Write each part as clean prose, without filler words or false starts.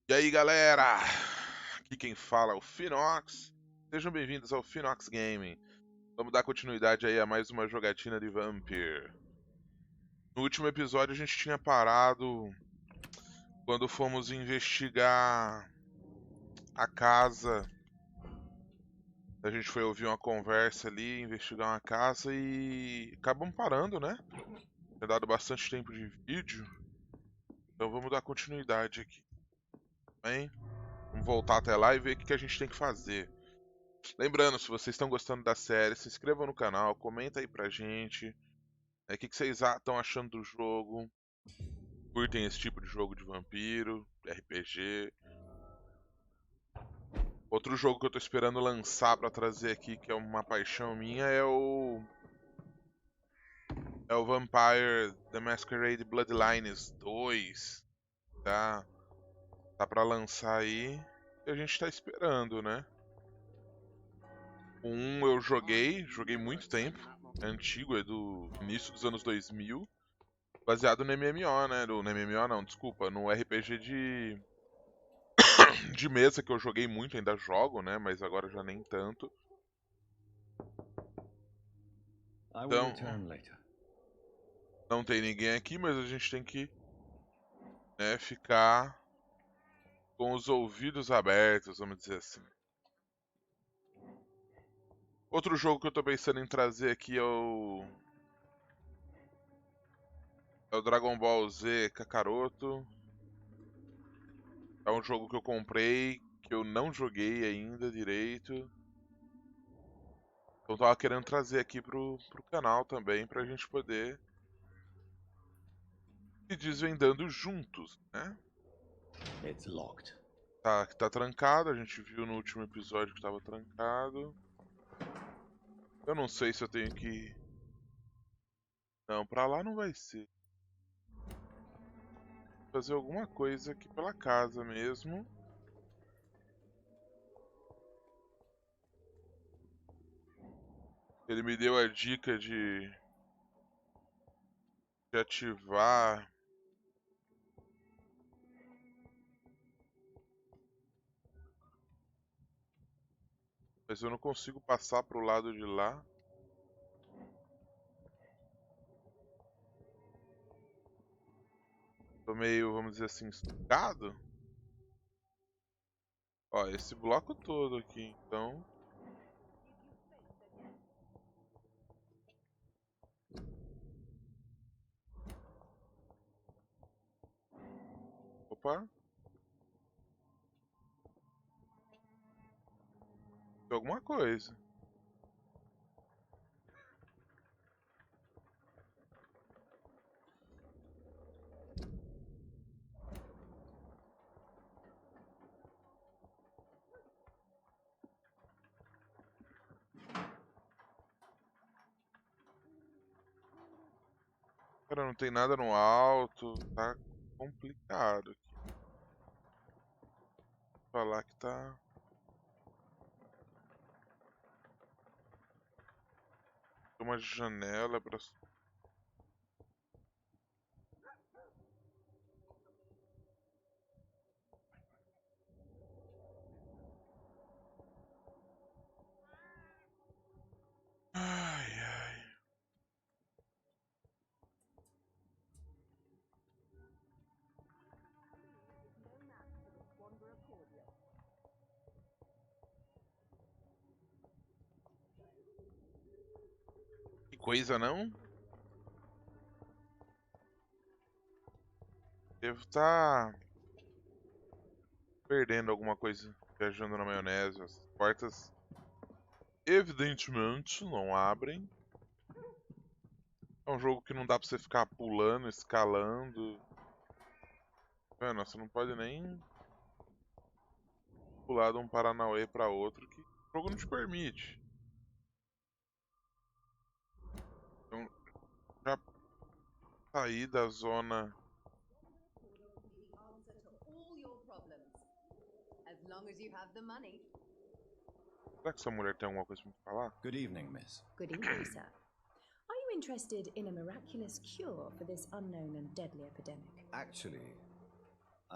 E aí galera, aqui quem fala é o Finox. Sejam bem-vindos ao Finox Gaming. Vamos dar continuidade aí a mais uma jogatina de Vampyr. No último episódio a gente tinha parado quando fomos investigar a casa. A gente foi ouvir uma conversa ali, investigar uma casa e acabamos parando, né? Tinha dado bastante tempo de vídeo, então vamos dar continuidade aqui, bem? Vamos voltar até lá e ver o que a gente tem que fazer. Lembrando, se vocês estão gostando da série, se inscrevam no canal, comenta aí pra gente, o que vocês estão achando do jogo, curtem esse tipo de jogo de vampiro, RPG. Outro jogo que eu tô esperando lançar pra trazer aqui, que é uma paixão minha, é o Vampyr The Masquerade Bloodlines 2, tá? Tá pra lançar aí, e a gente tá esperando, né? O 1 eu joguei muito tempo, é antigo, é do início dos anos 2000. Baseado no MMO, né? No MMO não, desculpa, no RPG de mesa que eu joguei muito, ainda jogo, né? Mas agora já nem tanto. I will Então, return later. não tem ninguém aqui, mas a gente tem que, né, ficar com os ouvidos abertos, vamos dizer assim. Outro jogo que eu tô pensando em trazer aqui é o Dragon Ball Z Kakaroto. É um jogo que eu comprei, que eu não joguei ainda direito. Então tava querendo trazer aqui pro canal também, pra gente poder ir desvendando juntos, né? It's locked. Tá trancado, a gente viu no último episódio que tava trancado. Eu não sei se eu tenho que... Não, pra lá não vai ser. Fazer alguma coisa aqui pela casa mesmo. Ele me deu a dica de ativar. Mas eu não consigo passar pro lado de lá. Tô meio, vamos dizer assim, estocado. Ó, esse bloco todo aqui, então. Opa, tem alguma coisa. Cara, não tem nada no alto. Tá complicado aqui. Falar que tá. Tem uma janela pra. Ai, ai. Que coisa, não? Devo estar perdendo alguma coisa viajando na maionese. As portas, evidentemente, não abrem. É um jogo que não dá pra você ficar pulando, escalando. Mano, você não pode nem pular de um Paranauê pra outro que o jogo não te permite. Então, já saí da zona. Será que essa mulher tem alguma coisa pra me falar? Good evening, miss. Good evening, sir. Are you interested in a miraculous cure for this unknown and deadly epidemic? Actually,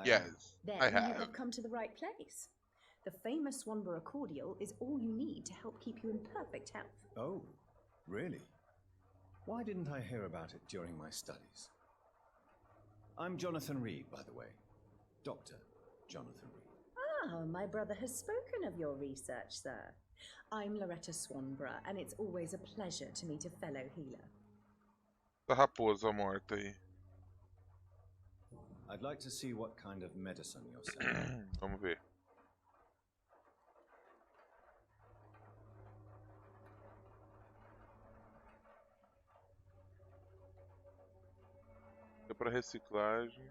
Yes, Then I you have. have come to the right place. The famous Swanborough cordial is all you need to help keep you in perfect health. Oh, really? Why didn't I hear about it during my studies? I'm Jonathan Reed, by the way. Dr. Jonathan Reed. Ah, my brother has spoken of your research, sir. I'm Loretta Swanborough, and it's always a pleasure to meet a fellow healer. A raposa morta aí. I'd like to see what kind of medicine you're selling. Vamos ver. É para reciclagem.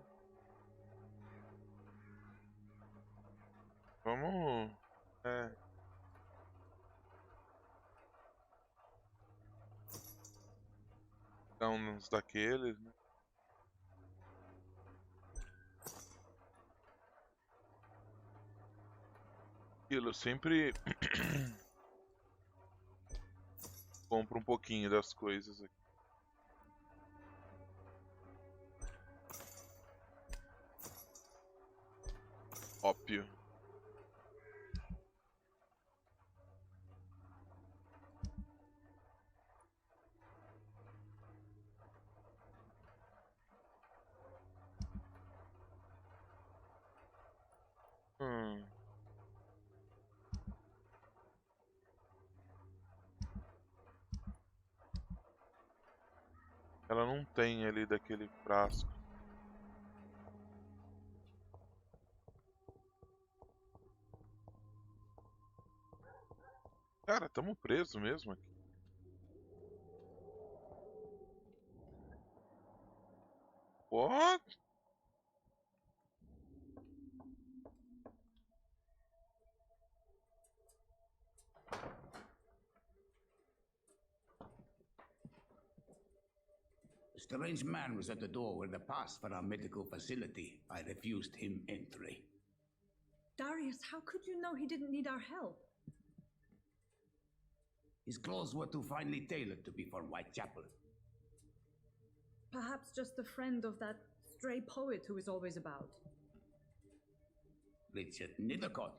Vamos. É. Dar uns daqueles, né? Aquilo, eu sempre compro um pouquinho das coisas aqui. Ópio. Hum. Ela não tem ali daquele frasco. Cara, tamo preso mesmo aqui. What? A strange man was at the door with a pass for our medical facility. I refused him entry. Darius, how could you know he didn't need our help? His clothes were too finely tailored to be for Whitechapel. Perhaps just a friend of that stray poet who is always about. Richard Nethercott?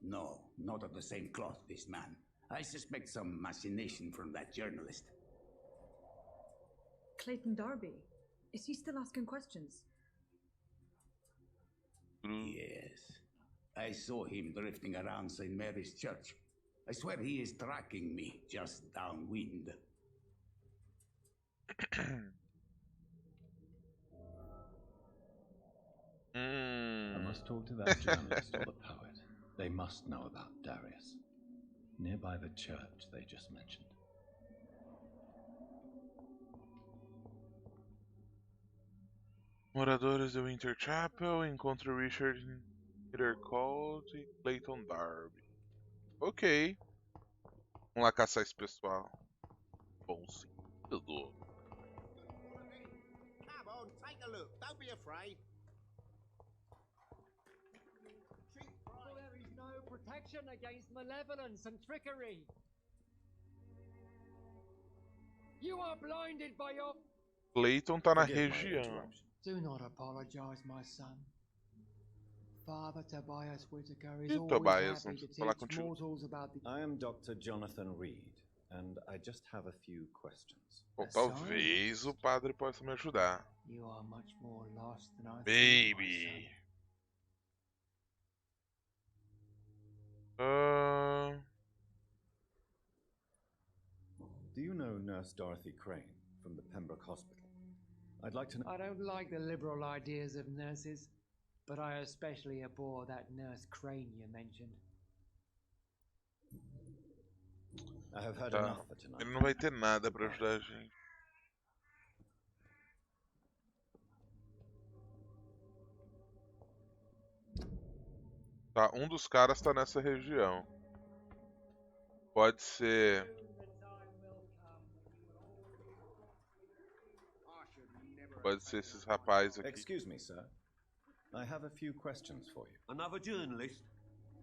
No, not of the same cloth, this man. I suspect some machination from that journalist. Clayton Darby. Is he still asking questions? Yes. I saw him drifting around St. Mary's Church. I swear he is tracking me just downwind. I must talk to that journalist or the poet. They must know about Darius. Nearby the church they just mentioned. Moradores do Winter Chapel encontram Richard Nethercott e Clayton Darby. Ok. Vamos lá caçar esse pessoal. Bom sim. Tudo. Come on, take a look. Don't be afraid. For there is no protection against malevolence and trickery. You are blinded by your... Clayton tá na Forgive my região. interruption. Do not apologize, my son. Father Tobias Whitaker is E always Tobias, happy não to preciso falar teach contigo. mortals about the... I am Dr. Jonathan Reed, and I just have a few questions. Bom, talvez o padre possa me ajudar. You are much more lost than I thought, my Baby. son. Do you know Nurse Dorothy Crane from the Pembroke Hospital? I'd like to know. I don't like the liberal ideas of nurses, but I especially abhor that Nurse Crane you mentioned. I have heard Tá. enough for tonight. Ele não vai ter nada pra ajudar a gente. Tá, um dos caras tá nessa região. Pode ser. Pode ser esses rapazes aqui. Excuse me, sir. I have a few questions for you. Another journalist?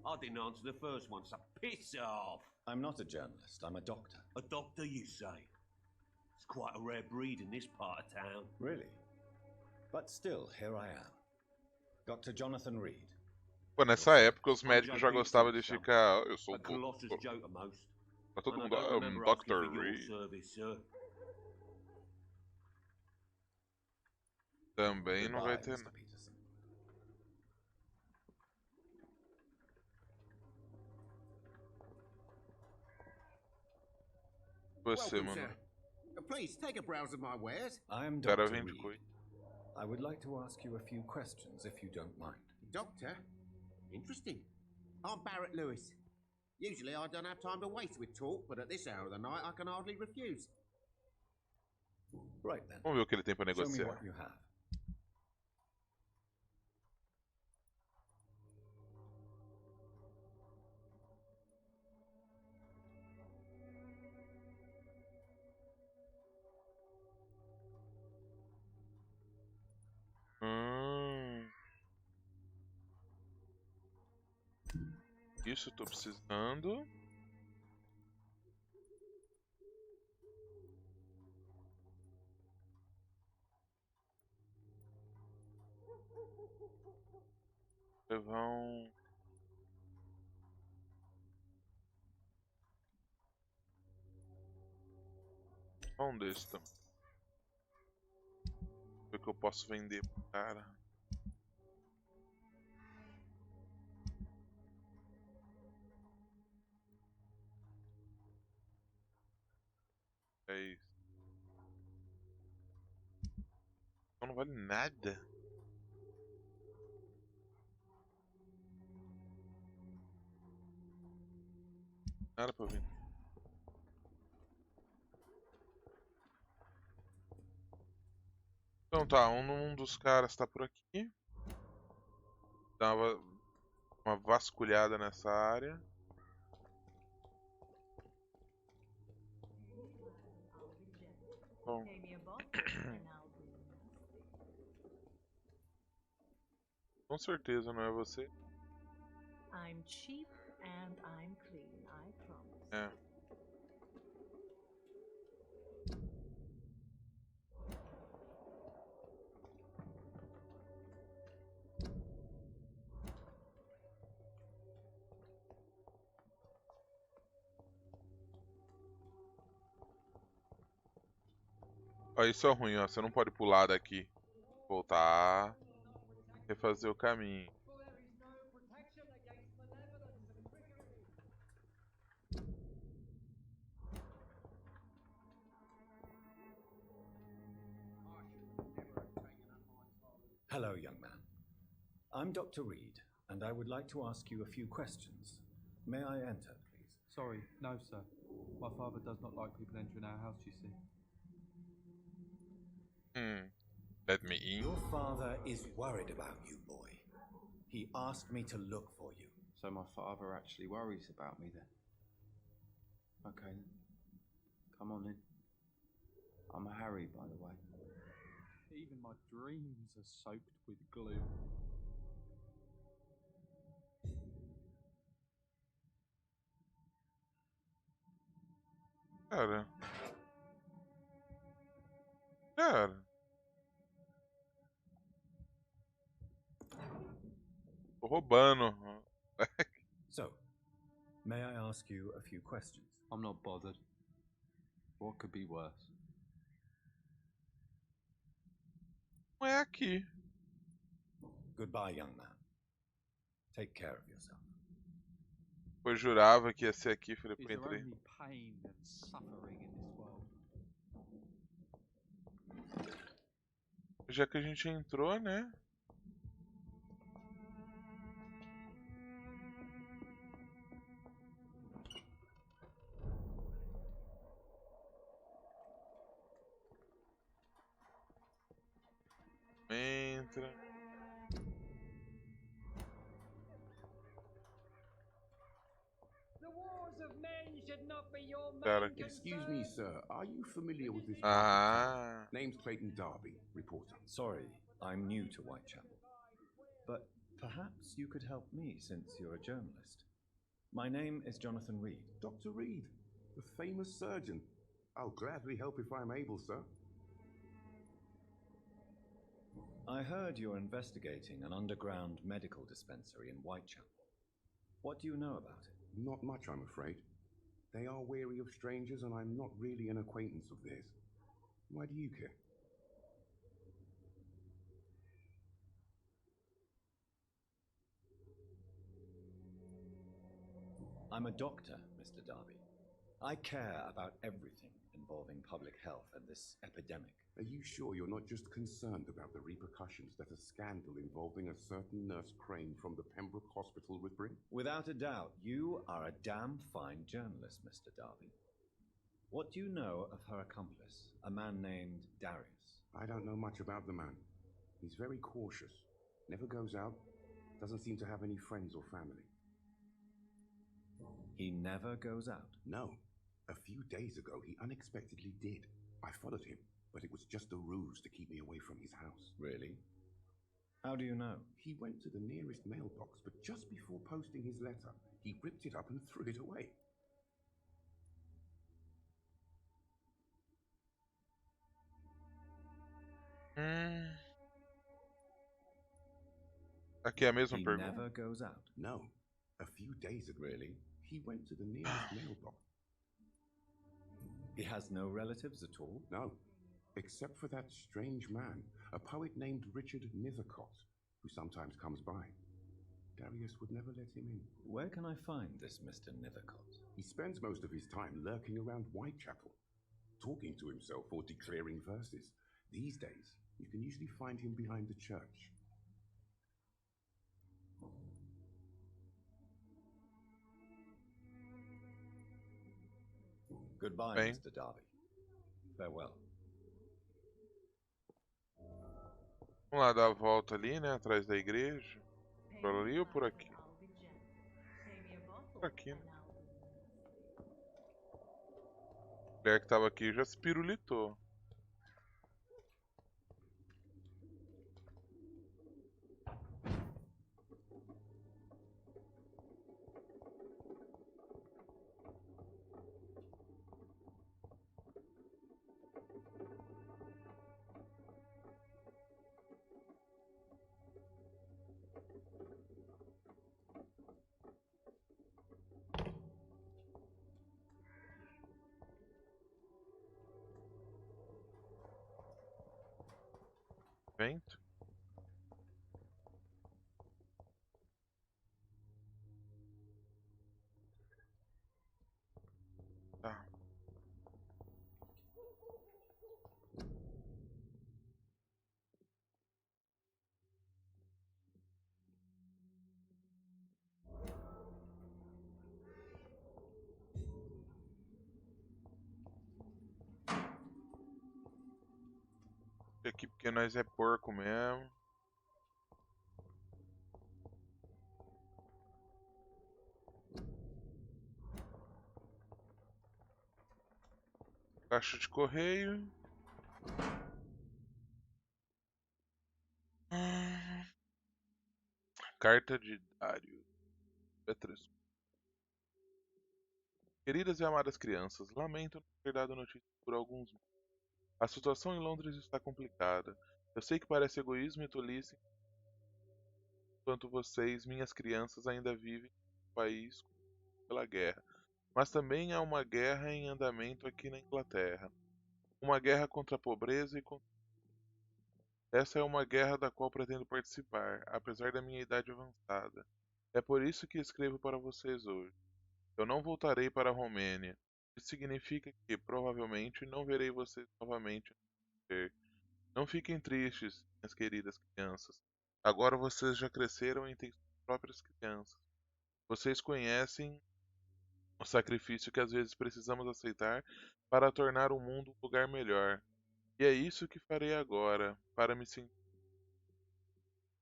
I didn't answer the first one, so piss off! I'm not a journalist, I'm a doctor. A doctor, you say? It's quite a rare breed in this part of town. Really? But still, here I am. Dr. Jonathan Reed. Pô, nessa época os I'm médicos já Joe gostavam de Peterson, ficar. Eu sou a o Colossus doutor. joke at most. Pra todo And I mundo. don't remember asking Dr. for your Reed. service, sir. Também não vai Goodbye, ter Mr. nada. Peterson. Você, Welcome, mano. sir. Please take a browse of my wares. I am Cara, Dr. vem de Reed. coisa. I would like to ask you a few questions, if you don't mind. Doctor? Interesting. I'm Barrett Lewis. Usually I don't have time to waste with talk, but at this hour of the night I can hardly refuse. Right then. Vamos ver o que ele tem pra Show me negociar. what you have. Isso eu tô precisando. Levar um. Um desse também. Ver o que eu posso vender pro cara. É isso. Então não vale nada. Nada pra vender. Então tá, um dos caras tá por aqui. Dá uma vasculhada nessa área. Bom. Com certeza não é você. I'm cheap and I'm clean, I promise. É. Ó, isso é ruim, ó. Você não pode pular daqui. Voltar. Refazer o caminho. Hello, young man. I'm Dr. Reed, and I would like to ask you a few questions. May I enter, please? Sorry, no, sir. My father does not like people entering our house, you see. Let me in. Your father is worried about you, boy. He asked me to look for you. So my father actually worries about me then? Okay, then. Come on in. I'm Harry, by the way. Even my dreams are soaked with glue. Cara. Cara. Tô roubando. So, may I ask you a few questions? I'm not bothered. What could be worse? Não é aqui. Goodbye, young man. Take care of yourself. Eu jurava que ia ser aqui, falei, Is pô, there entrei. only pain and suffering in this world? Já que a gente entrou, né? Entra. Cara, Excuse me, sir. Are you familiar with this? Ah. Name's Clayton Darby, reporter. Sorry, I'm new to Whitechapel. But perhaps you could help me since you're a journalist. My name is Jonathan Reed. Dr. Reed, the famous surgeon. I'll gladly help if I'm able, sir. I heard you're investigating an underground medical dispensary in Whitechapel. What do you know about it? Not much, I'm afraid. They are wary of strangers, and I'm not really an acquaintance of theirs. Why do you care? I'm a doctor, Mr. Darby. I care about everything involving public health and this epidemic. Are you sure you're not just concerned about the repercussions that a scandal involving a certain Nurse Crane from the Pembroke Hospital would bring? Without a doubt, you are a damn fine journalist, Mr. Darby. What do you know of her accomplice, a man named Darius? I don't know much about the man. He's very cautious, never goes out, doesn't seem to have any friends or family. He never goes out? No. A few days ago, he unexpectedly did. I followed him, but it was just a ruse to keep me away from his house. Really? How do you know? He went to the nearest mailbox, but just before posting his letter, he ripped it up and threw it away. Aqui é a mesma He pergunta? never goes out? No. A few days ago, Really? he went to the nearest mailbox. He has no relatives at all? No, except for that strange man, a poet named Richard Nethercott, who sometimes comes by. Darius would never let him in. Where can I find this Mr. Nethercott? He spends most of his time lurking around Whitechapel, talking to himself or declaring verses. These days, you can usually find him behind the church. Goodbye, Bem. Mr. Darby. Farewell. Vamos lá dar a volta ali, né? Atrás da igreja. Por ali ou por aqui? Por aqui, né? A mulher que tava aqui já se pirulitou. Vento. Tá. Aqui porque nós é porco mesmo. Caixa de correio. Carta de Dário. Petrus. Queridas e amadas crianças, lamento não ter dado notícias por alguns meses. A situação em Londres está complicada. Eu sei que parece egoísmo e tolice, enquanto vocês, minhas crianças, ainda vivem em um país pela guerra. Mas também há uma guerra em andamento aqui na Inglaterra. Uma guerra contra a pobreza e contra... Essa é uma guerra da qual pretendo participar, apesar da minha idade avançada. É por isso que escrevo para vocês hoje. Eu não voltarei para a Romênia. Isso significa que, provavelmente, não verei vocês novamente. Não fiquem tristes, minhas queridas crianças. Agora vocês já cresceram e têm suas próprias crianças. Vocês conhecem o sacrifício que às vezes precisamos aceitar para tornar o mundo um lugar melhor. E é isso que farei agora, para me sentir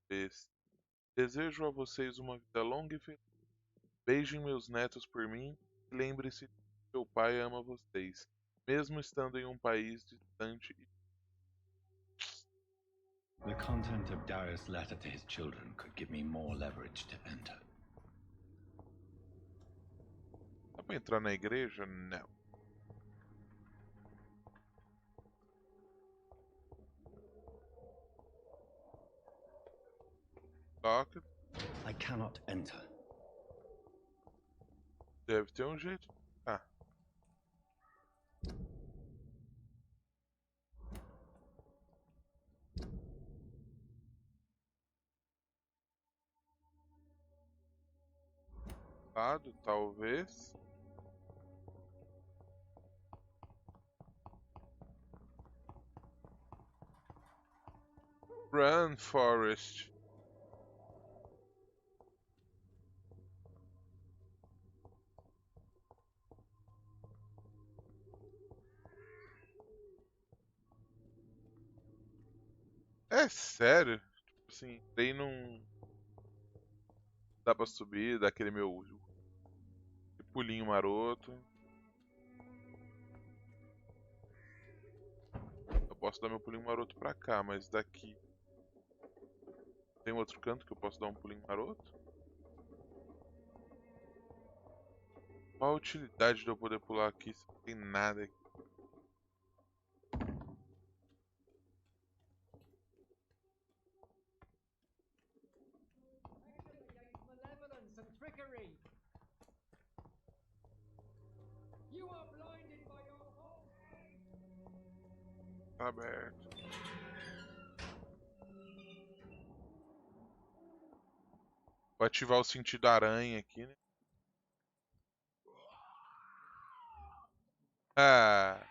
feliz. Desejo a vocês uma vida longa e feliz. Beijem meus netos por mim e lembre-se que seu pai ama vocês, mesmo estando em um país distante. The content of Darius' letter to his children could give me more leverage to enter. Dá pra entrar na igreja? Não. Toca. I cannot enter. Deve ter um jeito. Ah. Lado, talvez. Run, Forest. É sério? Tipo assim, entrei num. Dá pra subir, dá aquele meu pulinho maroto. Eu posso dar meu pulinho maroto pra cá, mas daqui. Tem outro canto que eu posso dar um pulinho maroto? Qual a utilidade de eu poder pular aqui se não tem nada aqui? Malevolence and trickery. You are blinded by your whole. Tá aberto. Vou ativar o sentido aranha aqui, né? Ah.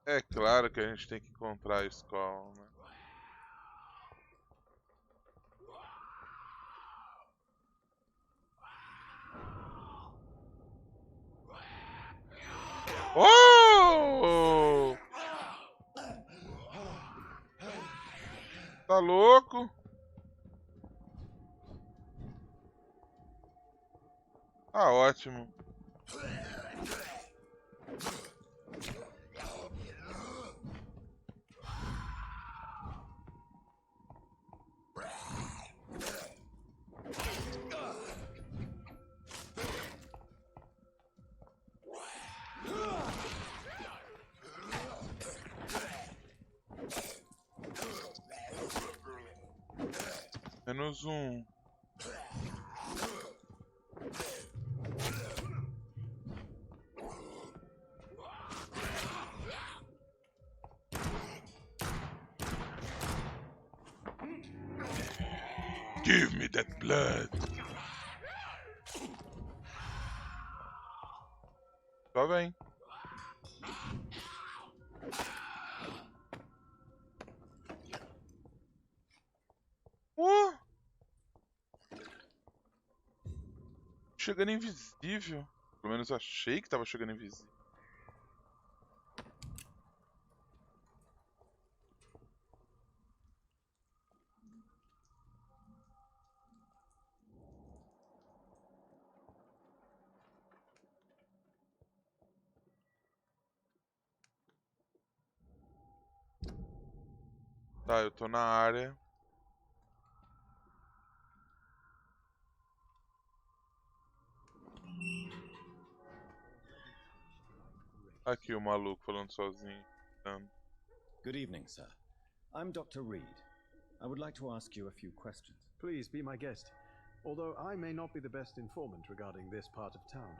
É claro que a gente tem que encontrar a escola, né? Oh! Tá louco? Tá ótimo. Menos um. Give me that blood. Só vem. Chegando invisível. Pelo menos achei que tava chegando invisível. Tá, eu tô na área. Aqui o maluco falando sozinho. Good evening, sir. I'm Dr. Reed. I would like to ask you a few questions. Please be my guest. Although I may not be the best informant regarding this part of town,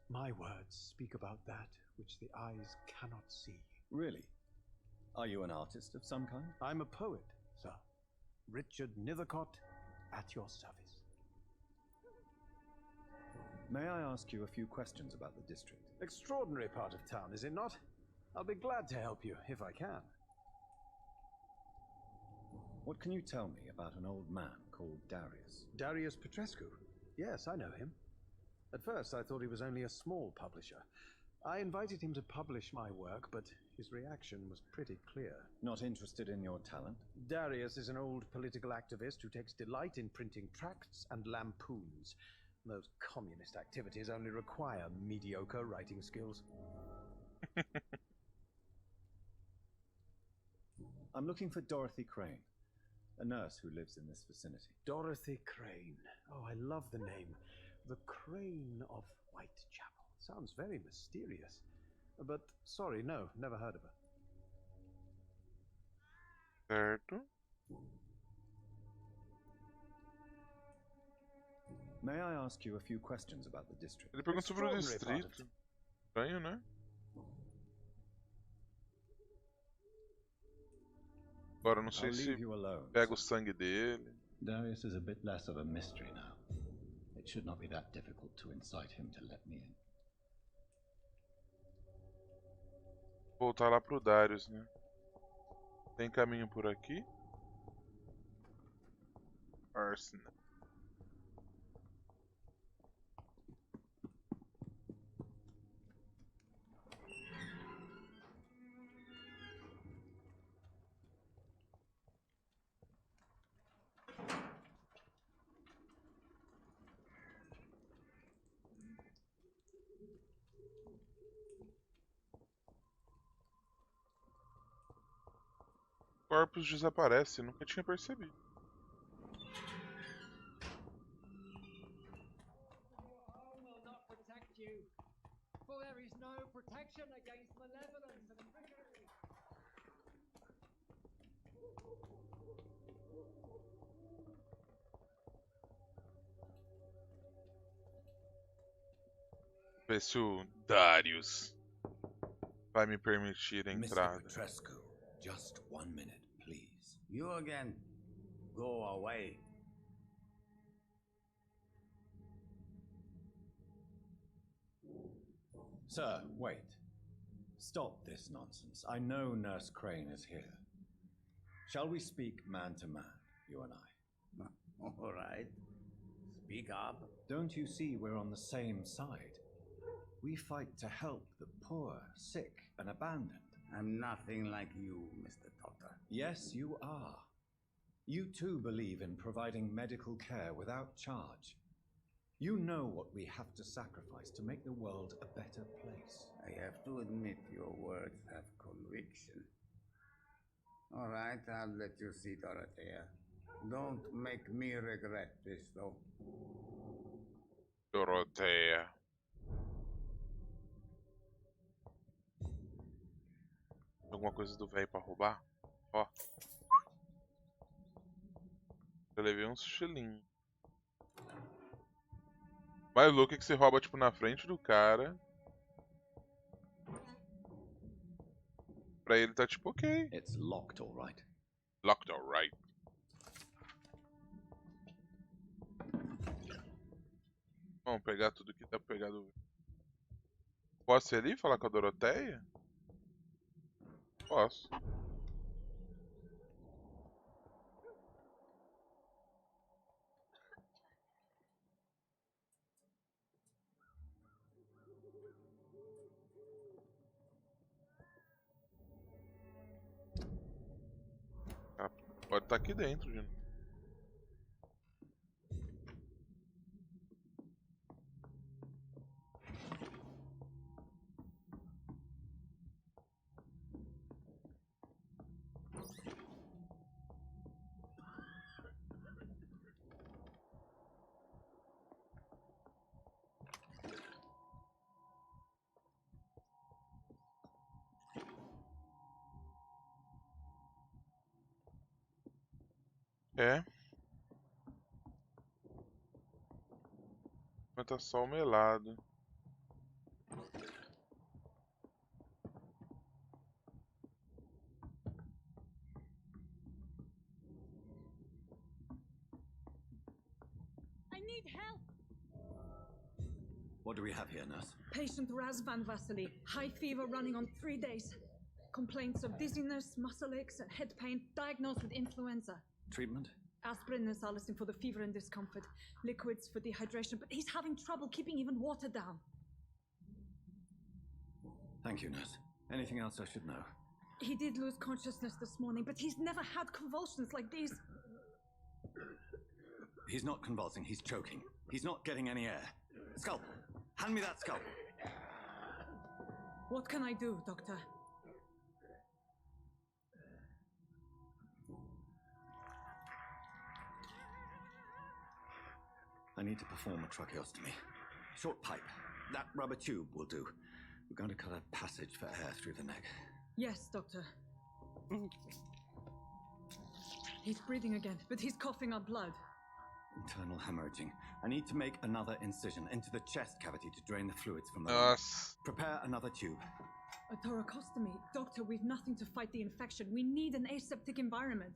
my words speak about that which the eyes cannot see. Really? Are you an artist of some kind? I'm a poet, sir. Richard Nethercott, at your service. May I ask you a few questions about the district? Extraordinary part of town, is it not? I'll be glad to help you, if I can. What can you tell me about an old man called Darius? Darius Petrescu? Yes, I know him. At first, I thought he was only a small publisher. I invited him to publish my work, but his reaction was pretty clear. Not interested in your talent? Darius is an old political activist who takes delight in printing tracts and lampoons. Those communist activities only require mediocre writing skills. I'm looking for Dorothy Crane, a nurse who lives in this vicinity. Dorothy Crane. Oh, I love the name. The Crane of Whitechapel. Sounds very mysterious. But sorry, no, never heard of her. Certo. May I ask you a few questions about the district? Ele pergunta sobre o distrito. Estranho, né? Agora não sei se pega o sangue dele. Darius is a bit less of a mystery now. It should not be that difficult to incite him to let me in. Voltar lá pro Darius, né? Tem caminho por aqui? Arsenal. Corpos desaparece, nunca tinha percebido. Ver se o Darius vai me permitir a entrada. Mr. Petrescu, just 1 minute, please. You again. Go away. Sir, wait. Stop this nonsense. I know Nurse Crane is here. Shall we speak man to man, you and I? All right. Speak up. Don't you see we're on the same side? We fight to help the poor, sick, and abandoned. I'm nothing like you, Mr. Doctor. Yes, you are. You too believe in providing medical care without charge. You know what we have to sacrifice to make the world a better place. I have to admit your words have conviction. All right, I'll let you see, Dorothea. Don't make me regret this, though. Dorothea. Alguma coisa do velho pra roubar? Ó. Eu levei uns chilinhos. Mas louco é que você rouba tipo na frente do cara. Pra ele tá tipo ok. It's locked, all right. Locked, all right. Vamos pegar tudo que dá pra pegar do... Posso ir ali e falar com a Doroteia? Posso. Ah, pode estar aqui dentro, gente. É. Mas tá só o melado. I need help. What do we have here, nurse? Patient Raz Van Vasily. High fever running on 3 days. Complaints of dizziness, muscle aches, and head pain. Diagnosed with influenza. Treatment? Aspirin and salicin for the fever and discomfort. Liquids for dehydration, but he's having trouble keeping even water down. Thank you, nurse. Anything else I should know? He did lose consciousness this morning, but he's never had convulsions like these. He's not convulsing, he's choking. He's not getting any air. Scalpel! Hand me that scalpel! What can I do, Doctor? I need to perform a tracheostomy. Short pipe. That rubber tube will do. We're going to cut a passage for air through the neck. Yes, Doctor. He's breathing again, but he's coughing up blood. Internal hemorrhaging. I need to make another incision into the chest cavity to drain the fluids from the Nossa. lungs. Prepare another tube. A thoracostomy. Doctor, we've nothing to fight the infection. We need an aseptic environment.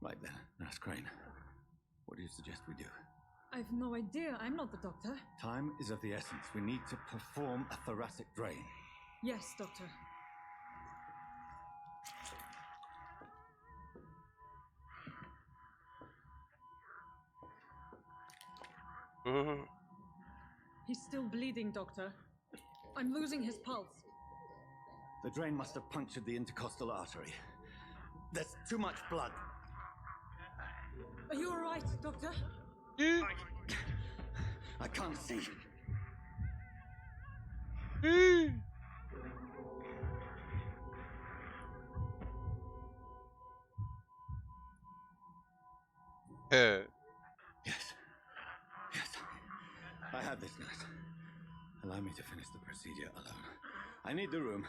Right then, Nurse Crane. What do you suggest we do? I've no idea. I'm not the doctor. Time is of the essence. We need to perform a thoracic drain. Yes, Doctor. He's still bleeding, Doctor. I'm losing his pulse. The drain must have punctured the intercostal artery. There's too much blood. Are you all right, Doctor? I can't see. Yes. I have this, nurse. Allow me to finish the procedure alone. I need the room.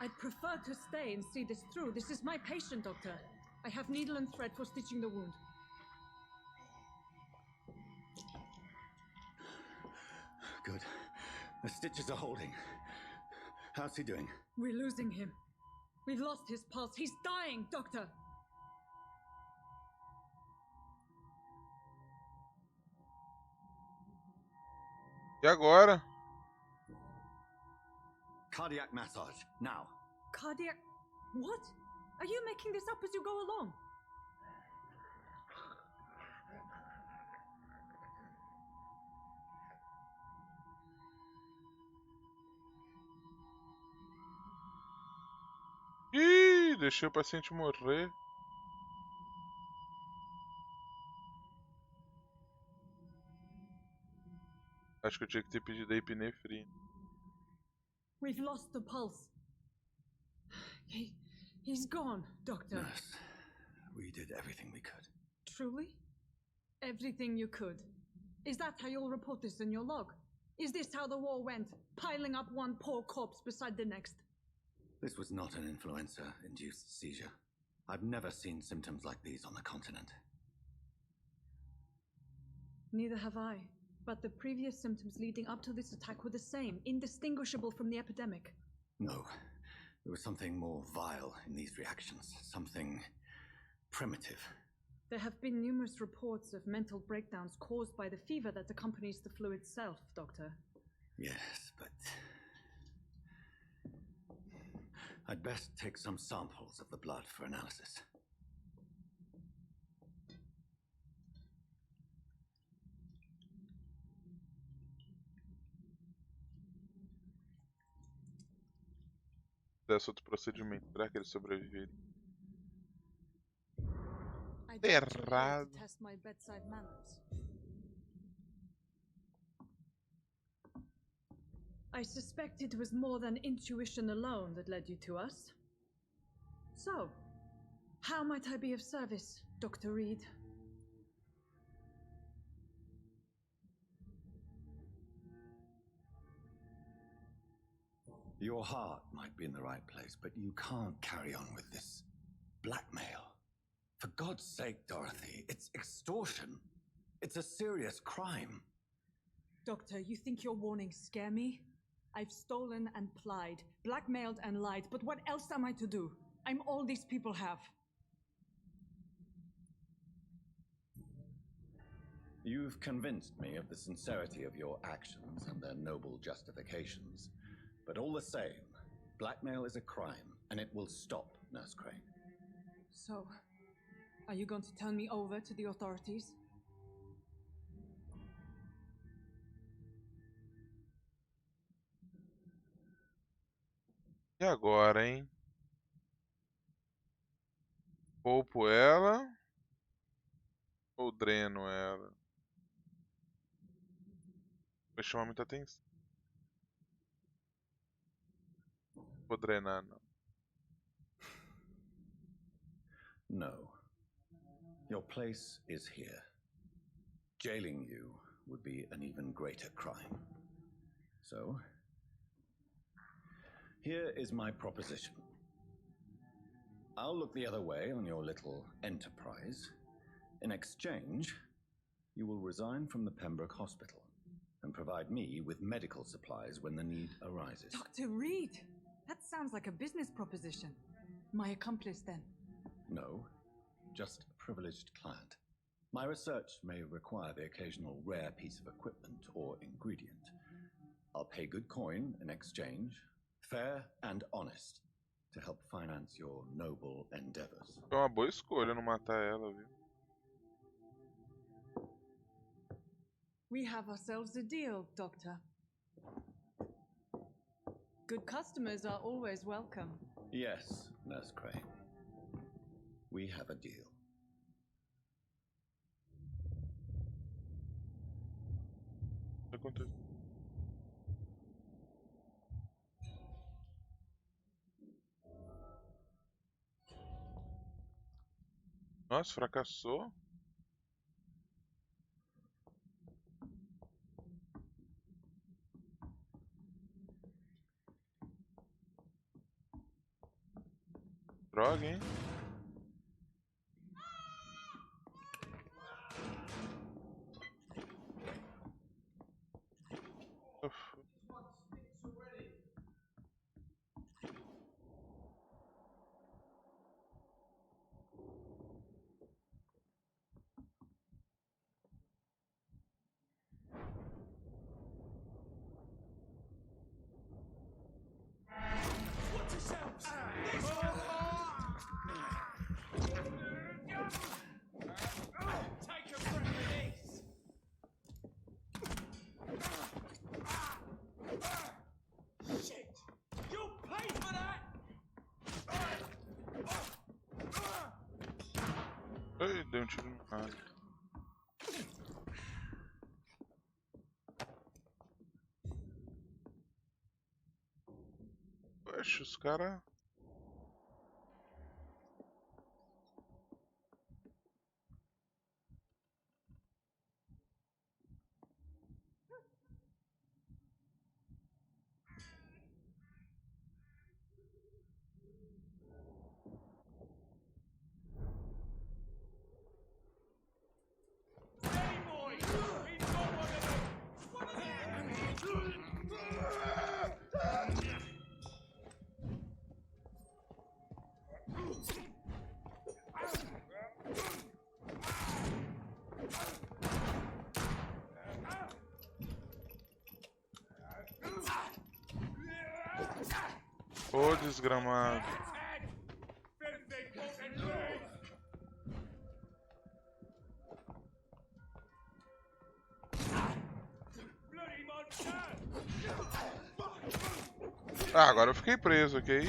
I'd prefer to stay and see this through. This is my patient, Doctor. I have needle and thread for stitching the wound. Good. The stitches are holding. How's he doing? We're losing him. We've lost his pulse. He's dying, Doctor. E agora? Cardiac massage, now. Cardiac... What? Are you making this up as you go along? Ih, deixei o paciente morrer. Acho que eu tinha que ter pedido a epinefrina. We've lost the pulse. He's gone, Doctor. Nurse, we did everything we could. Truly? Everything you could? Is that how you'll report this in your log? Is this how the war went? Piling up one poor corpse beside the next? This was not an influenza-induced seizure. I've never seen symptoms like these on the continent. Neither have I. But the previous symptoms leading up to this attack were the same, indistinguishable from the epidemic. No. There was something more vile in these reactions. Something primitive. There have been numerous reports of mental breakdowns caused by the fever that accompanies the flu itself, Doctor. Yes, but... I'd best take some samples of the blood for analysis. Desse outro procedimento. Será que ele sobreviveria? Errado. Test my bedside manners. I suspect it was more than intuition alone that led you to us. So, how might I be of service, Dr. Reed? Your heart might be in the right place, but you can't carry on with this blackmail. For God's sake, Dorothy, it's extortion. It's a serious crime. Doctor, you think your warnings scare me? I've stolen and plied, blackmailed and lied, but what else am I to do? I'm all these people have. You've convinced me of the sincerity of your actions and their noble justifications. But all the same, blackmail is a crime, and it will stop, Nurse Crane. So, are you going to turn me over to the authorities? E agora, hein? Poupo ela ou dreno ela? Vai chamar muita atenção. Vou drenar, não. No. Your place is here. Jailing you would be an even greater crime. So, here is my proposition. I'll look the other way on your little enterprise. In exchange, you will resign from the Pembroke Hospital and provide me with medical supplies when the need arises. Dr. Reed! That sounds like a business proposition. My accomplice, then? No, just a privileged client. My research may require the occasional rare piece of equipment or ingredient. I'll pay good coin in exchange, fair and honest, to help finance your noble endeavors. É uma boa escolha não matar ela, viu? We have ourselves a deal, Doctor. Good customers are always welcome. Yes, Nurse Crane. We have a deal. O que aconteceu? Nossa, fracassou? Droga, hein? Ai, deu um tiro no cara. Poxa, os caras... Ô, desgramado. Ah, agora eu fiquei preso aqui.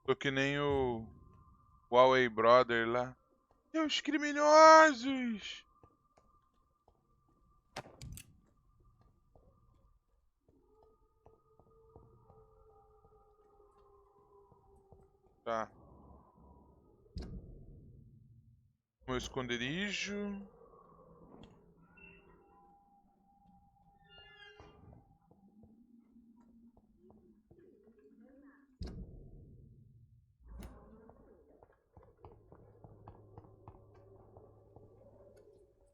Tô que nem o Huawei Brother lá. E os criminosos! Tá. Meu esconderijo.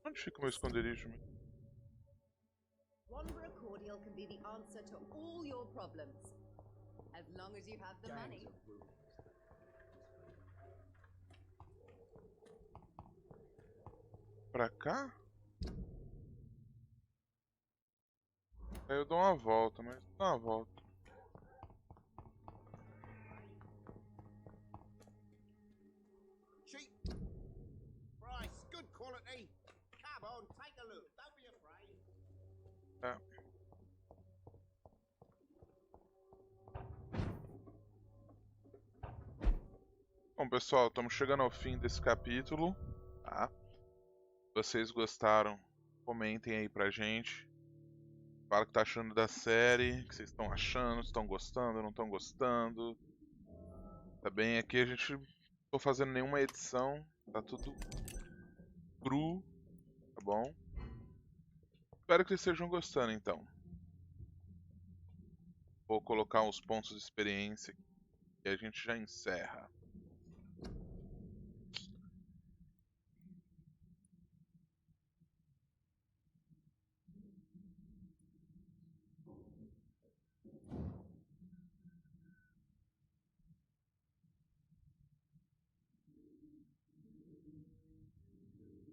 Onde fica o meu esconderijo? Wanderer cordial can be the answer to all your problems, as long as you have the money. Pra cá? Aí eu dou uma volta, mas dou uma volta. Cheap price, good quality. Come on, take a look. Don't be afraid. É. Bom, pessoal, estamos chegando ao fim desse capítulo, tá? Se vocês gostaram, comentem aí pra gente. Fala o que tá achando da série, o que vocês estão achando, se estão gostando, não estão gostando. Tá bem? Aqui a gente não tô fazendo nenhuma edição, tá tudo cru, tá bom? Espero que vocês estejam gostando, então. Vou colocar uns pontos de experiência aqui e a gente já encerra.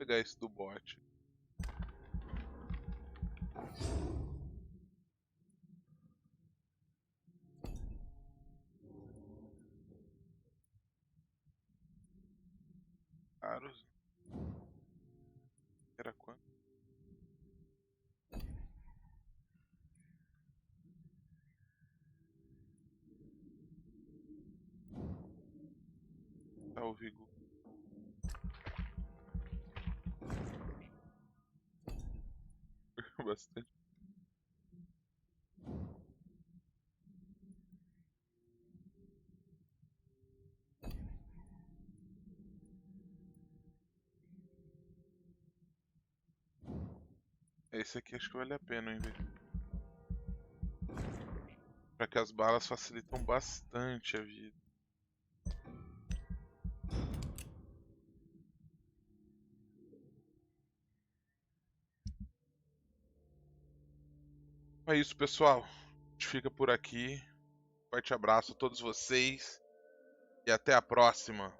Vou pegar esse do bot. Caros. Era quanto? Tá o vigor. Bastante. Esse aqui acho que vale a pena, hein, velho. Já que as balas facilitam bastante a vida. É isso, pessoal. A gente fica por aqui. Forte abraço a todos vocês e até a próxima.